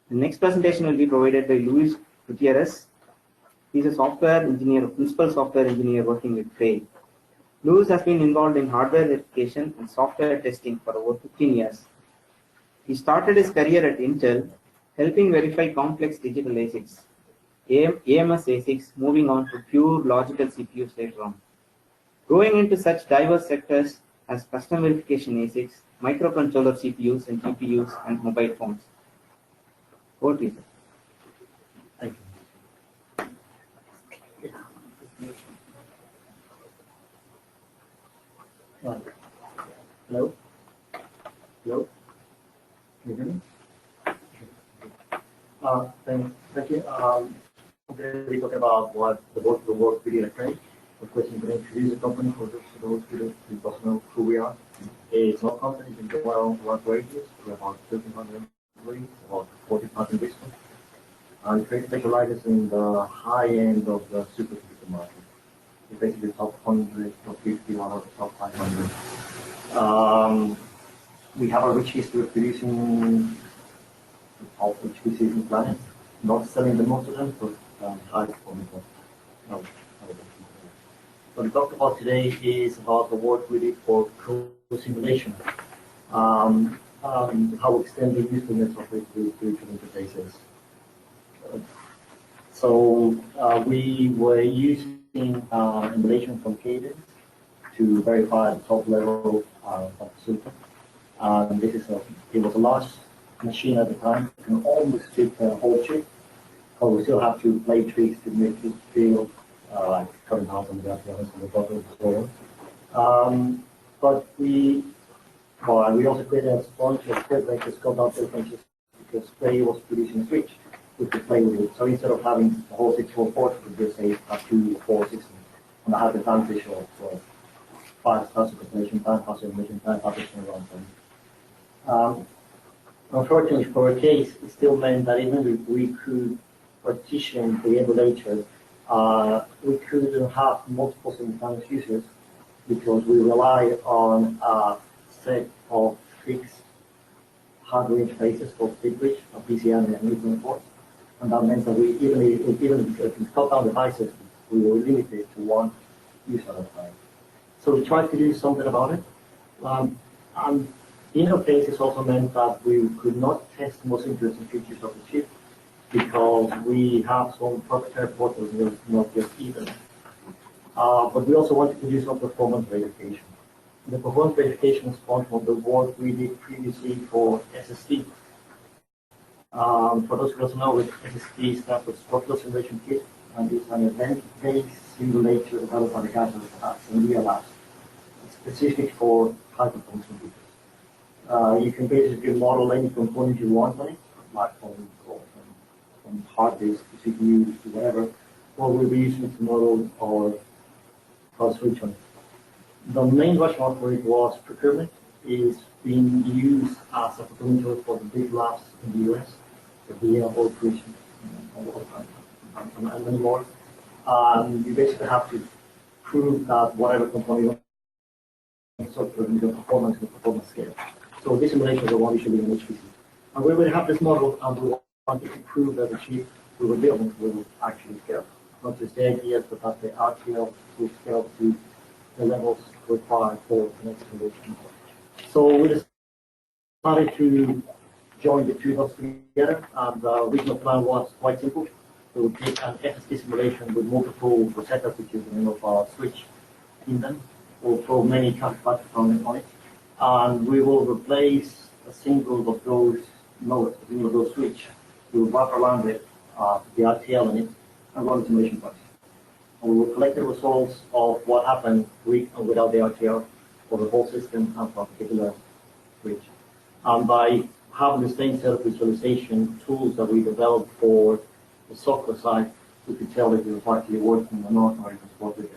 The next presentation will be provided by Gutierrez. He is a software engineer, principal software engineer working with Cray. Luis has been involved in hardware verification and software testing for over 15 years. He started his career at Intel, helping verify complex digital ASICs, AMS ASICs, moving on to pure logical CPUs later on. Going into such diverse sectors as custom verification ASICs, microcontroller CPUs and GPUs, and mobile phones. Over to you, sir. Thank you. Hello? Hello? Can you hear me? Thank you. Today we talk about what the work we did at Cray. Of course, I'm going to introduce the company for those who don't know who we are. A small company in the world radius. We're about 1,300 employees, about 40,000 business. Cray specializes in the high end of the supercomputer market. It's basically top 100, top 50, one of the top 500. We have a rich history of producing all HPCs in the planet, not selling the most of them, but high performance. No. What we talked about today is about the work we did for co-simulation, how we extend the usefulness of it to interfaces. We were using emulation from Cadence to verify the top level of the system. It was a large machine at the time, and almost fit the whole chip, but we still have to play tricks to make it feel like cutting out on the RTL and the bottom and so on. But we also created a bunch of code vectors called out differences because Cray was producing a switch we could play with it. So instead of having the whole 64 ports, we could just say a 2 or 4 systems. And I had the advantage of 5 faster compilation time, faster emulation time, faster turnaround time. Unfortunately, for our case, it still meant that even if we could partition the emulator, we couldn't have multiple simultaneous users because we rely on a set of fixed hardware interfaces called SpeedBridge, a PCM and Ethernet ports. And that meant that even if we cut down devices, we were limited to one user at a time. So we tried to do something about it. And interfaces also meant that we could not test the most interesting features of the chip because we have some proprietary ports that were not just Ethernet. But we also wanted to do some performance verification. The performance verification is part of the work we did previously for SSD. For those who don't know, SSD stands for Structural Simulation Kit, and it's an event-based simulator developed by the guys at India Labs. It's specific for high-performance computers. You can basically model any component you want on it, like from hard disk to CPU to whatever, or we'll be using to model or switch on it. The main rationale for it was procurement. Is being used as a procurement tool for the big labs in the US, the DL or Fruition, and many more. You basically have to prove that whatever component software in the performance scale. So this simulation is the one usually in HPC. And we will have this model and we wanted to prove that the chip we were building will actually scale. Not just the ideas, but that the RTL will scale to the levels required for the next simulation. So we decided to join the two dots together, and the original plan was quite simple. We would take an SSD simulation with multiple Rosetas, which is the name of our switch in them, or throw many counterpart components on it, and we will replace a single of those nodes, a single of those switch, we will wrap around it, the RTL in it, and run the simulation process. And we will collect the results of what happened with and without the RTL for the whole system and for a particular switch. And by having the same set of visualization tools that we developed for the software side, we could tell if it was actually working or not, or if it was working.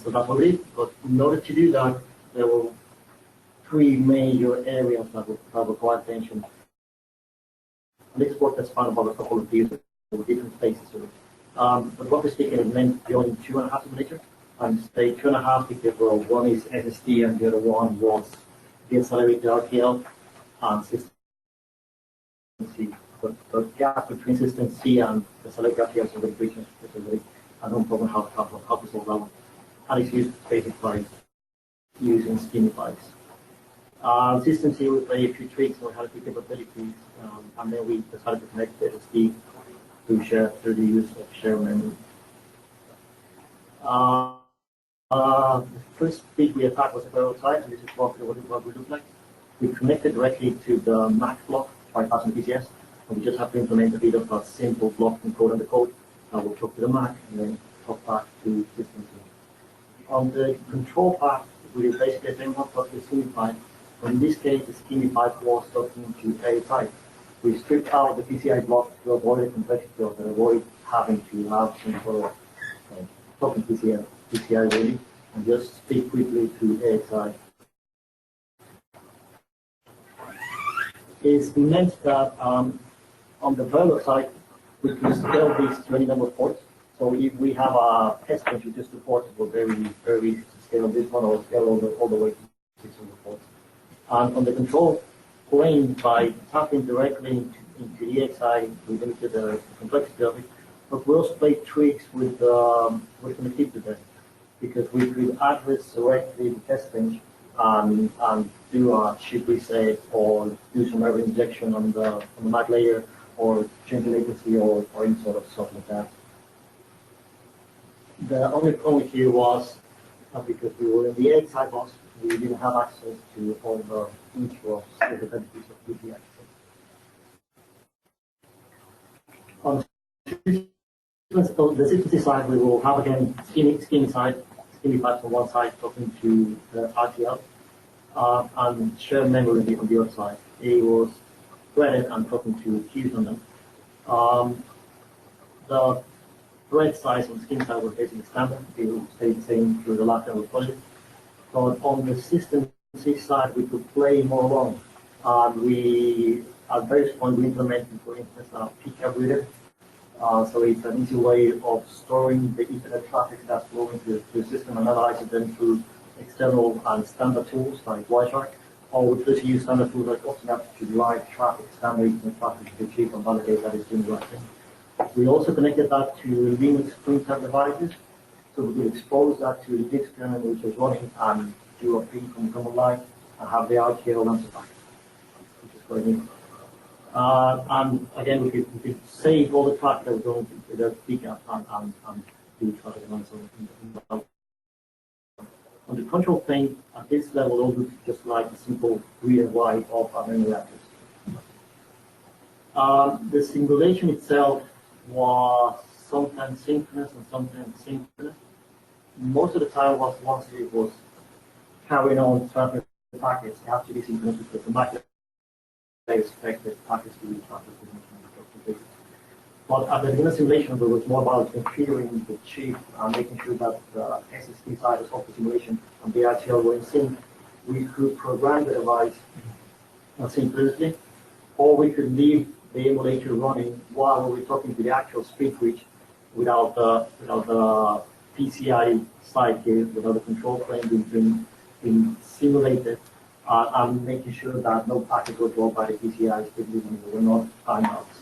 So that's what we did. But in order to do that, there were 3 major areas that required attention. And this work has spanned about a couple of years with different phases of it. But roughly speaking, it meant building 2.5 simulators. And say 2.5 because one is SSD and the other one was the accelerated RTL and system C. But the gap between system C and the select gap here is already breaching. I don't problem how to solve that one. And it's used basically using schemifies. System C will play a few tricks on how to capabilities, and then we decided to connect the SSD to share through the use of shared memory. The first bit we attacked was a parallel site, and this is what we look like. We connected directly to the Mac block 5000 PCS, and we just have to implement a bit of a simple block encode on the code that will talk to the Mac and then talk back to system C. On the control path, we basically the same one but the schemified. But in this case, the schemified was talking to a type. We stripped out the PCI block to avoid the complexity of it, avoid having to have some sort of talking PCI really, and just speak quickly to AXI. It's meant that on the parallel side, we can scale this to any number of ports. So if we have a test bench with just 2 ports, it will very easy to scale this one or scale all the way to 600 ports. And on the control plane, by tapping directly into EXI, we limited the complexity of it. But we also play tricks with connectivity there, because we could address directly the test bench and do a chip reset or do some error injection on the Mac layer or change the latency or any sort of stuff like that. The only problem here was because we were in the EXI box, we didn't have access to all the intros capabilities of PCI. On the system side, we will have again schemified from one side talking to the RTL, and shared memory on the other side. It was threaded and talking to queues on them. The thread size on the scheme side was basically standard. It will stay the same through the lifetime of the project. But on the system C side, we could play more along. We, at various points, we implemented, for instance, a PCAP reader. So it's an easy way of storing the internet traffic that's flowing through the system and analyzing them through external and standard tools like Wireshark, or we could use standard tools like Optinap to drive traffic, standard internet traffic to achieve and validate that it's doing the right thing. We also connected that to Linux printer devices, so we could expose that to the Linux kernel which was running and do a feed from command line and have the RTL answer back, which is quite neat. And again, we could save all the traffic that was going to the pickup and do traffic analysis. On the control plane, at this level, all looks just like a simple read and write of a memory address. The simulation itself was sometimes synchronous and sometimes asynchronous. Most of the time was once it was carrying on transferring the packets, it had to be synchronous because the Mac expect the packets to be transferred to the machine. But at the beginning of simulation, it was more about configuring the chip and making sure that the SSD side of the simulation and the RTL were in sync. We could program the device synchronously, or we could leave the emulator running while we were talking to the actual speed switch without the PCI side here, without the control plane being simulated, and making sure that no packet was dropped by the PCI speed when there were not timeouts.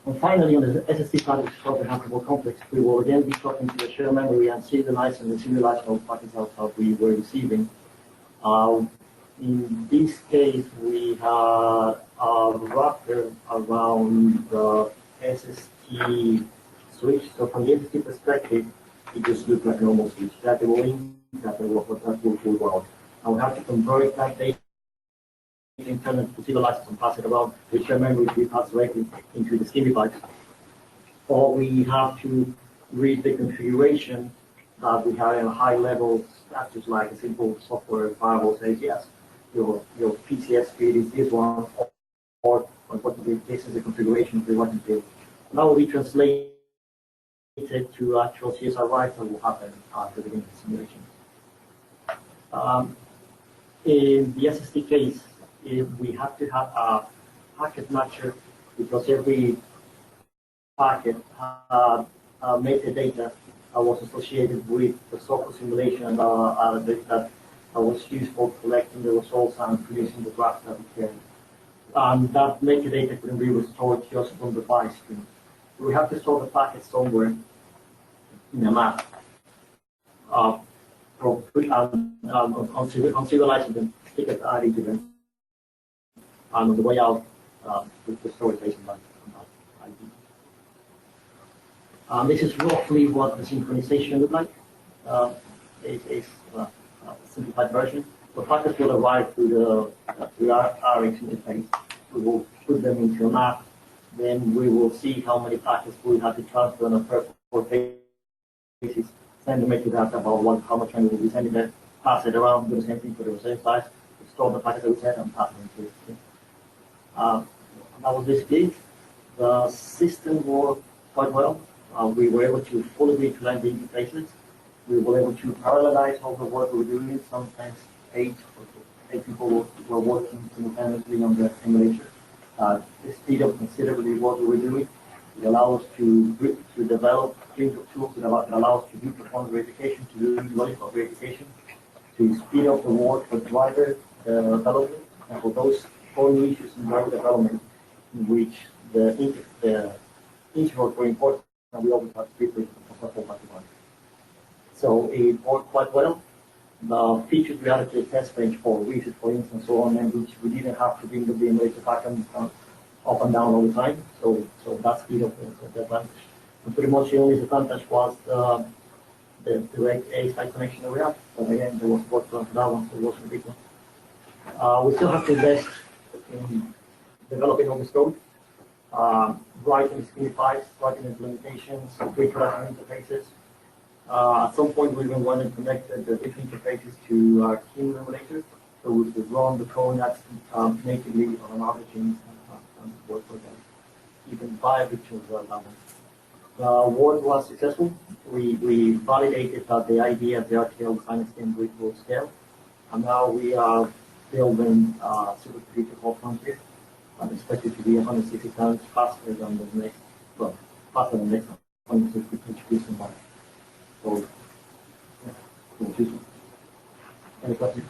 And finally, on the SSD side, which is perhaps more complex, we will again be talking to the shared memory and serializing the serialization of packets that we were receiving. In this case, we had a wrapper around the SSD switch. So from the SSD perspective, it just looked like a normal switch. That they were in, that will go out. And we have to convert that data internal to serialize and pass it around, which shared memory we pass directly into the schemified. Or we have to read the configuration that we have in a high level status, like a simple software variable says yes, your PCS speed is this one, or unfortunately this is the configuration we want to do. Now we translate it to actual CSR writes that will happen at the beginning of the simulation. In the SSD case, we have to have a packet matcher because every packet had metadata that was associated with the software simulation that was used for collecting the results and producing the graph that we can. And that metadata can be restored just from the byte stream. We have to store the packet somewhere in a map uncivilizing them, stick it adding to them, and on the way out, the storage based on that ID. This is roughly what the synchronization look like. It's a simplified version. The packets will arrive through our RX interface. We will put them into a map. Then we will see how many packets we have to transfer on a per basis. Send the metadata about how much time we will be sending them. Pass it around, do the same thing for the same size. Store the packets that we send and pass them to it. That was basically it. The system worked quite well. We were able to fully replan the interfaces. We were able to parallelize all the work we were doing. Sometimes eight people were working simultaneously on the emulator. This speed up considerably what we were doing. It allows us to develop range of tools that allow us to do performance verification, to do logical verification, to speed up the work for driver development, and for those core issues in driver development, in which the intervals were important, and we always have to treat it. So it worked quite well. The features we added to the test bench for research, for instance, so on, and which we didn't have to bring the emulator back and up and down all the time. So that speed up was the advantage. And pretty much the only disadvantage was the direct A-side connection that we have. But again, there was work done for that one, so it wasn't a big one. We still have to invest in developing all this code, writing scheme files, writing implementations, pre-production interfaces. At some point, we even wanted to connect the different interfaces to our King emulator, so we could run the code that's natively on another machine and work for them. Even buy virtual as well. The work was successful. We validated that the idea of the RTL design scheme will scale, and now we are building supercomputer for frontier and expected to be 160 times faster than the next, well, faster than the next one, which we introduced in March. So, yeah, any questions?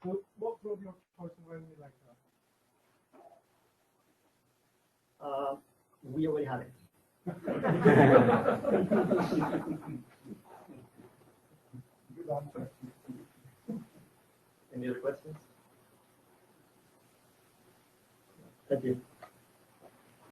So, what drove your choice of emulator? We already have it. Good answer. Any other questions? Thank you.